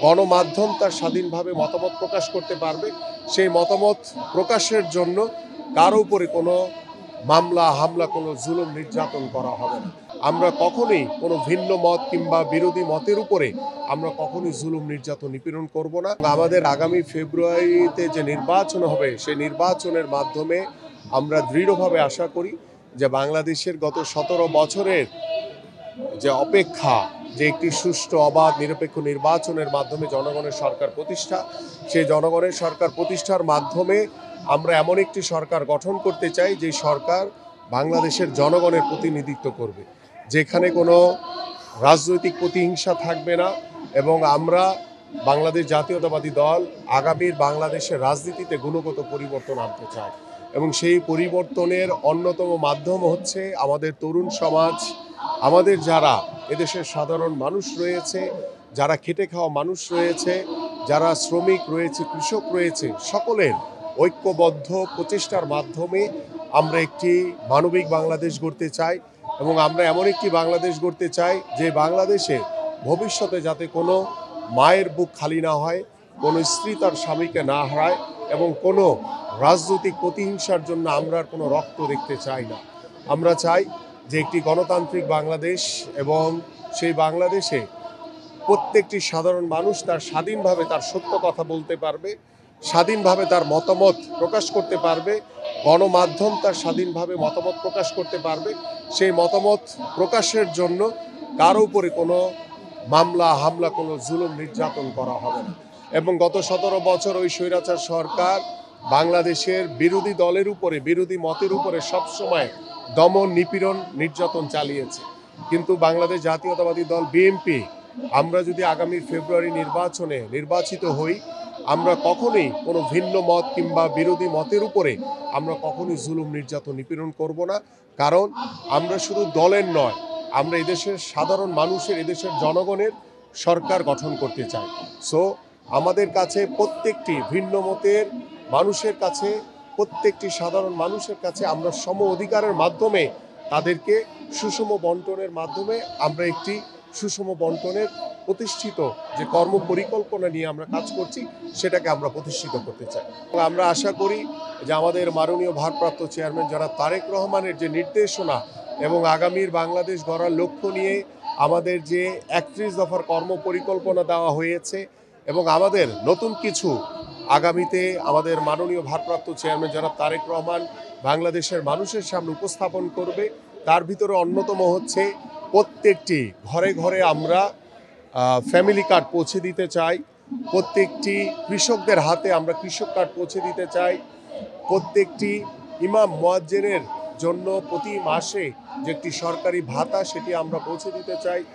গণমাধ্যম তার স্বাধীনভাবে মতামত প্রকাশ করতে পারবে। সেই মতামত প্রকাশের জন্য কারো উপরে কোনো মামলা হামলা, কোনো জুলুম নির্যাতন করা হবে না। আমরা কখনোই কোনো ভিন্ন মত কিংবা বিরোধী মতের উপরে আমরা কখনোই জুলুম নির্যাতন নিপীড়ন করব না। আমাদের আগামী ফেব্রুয়ারিতে যে নির্বাচন হবে সেই নির্বাচনের মাধ্যমে আমরা দৃঢ়ভাবে আশা করি যে বাংলাদেশের গত ১৭ বছরের যে অপেক্ষা, যে একটি সুষ্ঠু অবাধ নিরপেক্ষ নির্বাচনের মাধ্যমে জনগণের সরকার প্রতিষ্ঠা, সেই জনগণের সরকার প্রতিষ্ঠার মাধ্যমে আমরা এমন একটি সরকার গঠন করতে চাই যে সরকার বাংলাদেশের জনগণের প্রতিনিধিত্ব করবে, যেখানে কোনো রাজনৈতিক প্রতিহিংসা থাকবে না। এবং আমরা বাংলাদেশ জাতীয়তাবাদী দল আগামীর বাংলাদেশের রাজনীতিতে গুণগত পরিবর্তন আনতে চাই, এবং সেই পরিবর্তনের অন্যতম মাধ্যম হচ্ছে আমাদের তরুণ সমাজ, আমাদের যারা এদেশের সাধারণ মানুষ রয়েছে, যারা খেটে খাওয়া মানুষ রয়েছে, যারা শ্রমিক রয়েছে, কৃষক রয়েছে, সকলের ঐক্যবদ্ধ প্রচেষ্টার মাধ্যমে আমরা একটি মানবিক বাংলাদেশ গড়তে চাই। এবং আমরা এমন একটি বাংলাদেশ গড়তে চাই যে বাংলাদেশে ভবিষ্যতে যাতে কোনো মায়ের বুক খালি না হয়, কোনো স্ত্রী তার স্বামীকে না হারায়, এবং কোনো রাজনৈতিক প্রতিহিংসার জন্য আমরা আর কোনো রক্ত দেখতে চাই না। আমরা চাই যে একটি গণতান্ত্রিক বাংলাদেশ, এবং সেই বাংলাদেশে প্রত্যেকটি সাধারণ মানুষ তার স্বাধীনভাবে তার সত্য কথা বলতে পারবে, স্বাধীনভাবে তার মতামত প্রকাশ করতে পারবে, গণমাধ্যম তার স্বাধীনভাবে মতামত প্রকাশ করতে পারবে। সেই মতামত প্রকাশের জন্য কারো উপরে কোনো মামলা হামলা, কোনো জুলুম নির্যাতন করা হবে না। এবং গত ১৭ বছর ওই স্বৈরাচার সরকার বাংলাদেশের বিরোধী দলের উপরে, বিরোধী মতের উপরে সবসময় দমন নিপীড়ন নির্যাতন চালিয়েছে। কিন্তু বাংলাদেশ জাতীয়তাবাদী দল বিএনপি আমরা যদি আগামী ফেব্রুয়ারি নির্বাচনে নির্বাচিত হই, আমরা কখনোই কোনো ভিন্ন মত কিংবা বিরোধী মতের উপরে আমরা কখনোই জুলুম নির্যাতন নিপীড়ন করব না। কারণ আমরা শুধু দলের নয়, আমরা এদেশের সাধারণ মানুষের, এদেশের জনগণের সরকার গঠন করতে চাই। সো আমাদের কাছে প্রত্যেকটি ভিন্ন মতের মানুষের কাছে, প্রত্যেকটি সাধারণ মানুষের কাছে আমরা সম অধিকারের মাধ্যমে তাদেরকে সুষম বন্টনের মাধ্যমে আমরা একটি সুষম বন্টনের প্রতিষ্ঠিত যে কর্ম পরিকল্পনা নিয়ে আমরা কাজ করছি সেটাকে আমরা প্রতিষ্ঠিত করতে চাই। এবং আমরা আশা করি যে আমাদের মাননীয় ভারপ্রাপ্ত চেয়ারম্যান যারা তারেক রহমানের যে নির্দেশনা এবং আগামীর বাংলাদেশ গড়ার লক্ষ্য নিয়ে আমাদের যে ৩১ দফার কর্ম পরিকল্পনা দেওয়া হয়েছে, এবং আমাদের নতুন কিছু আগামীতে আমাদের মাননীয় ভারপ্রাপ্ত চেয়ারম্যান যারা তারেক রহমান বাংলাদেশের মানুষের সামনে উপস্থাপন করবে, তার ভিতরে অন্যতম হচ্ছে প্রত্যেকটি ঘরে ঘরে আমরা ফ্যামিলি কার্ড পৌঁছে দিতে চাই, প্রত্যেকটি কৃষকদের হাতে আমরা কৃষক কার্ড পৌঁছে দিতে চাই, প্রত্যেকটি ইমাম মুয়াজ্জিনের জন্য প্রতি মাসে যে একটি সরকারি ভাতা সেটি আমরা পৌঁছে দিতে চাই।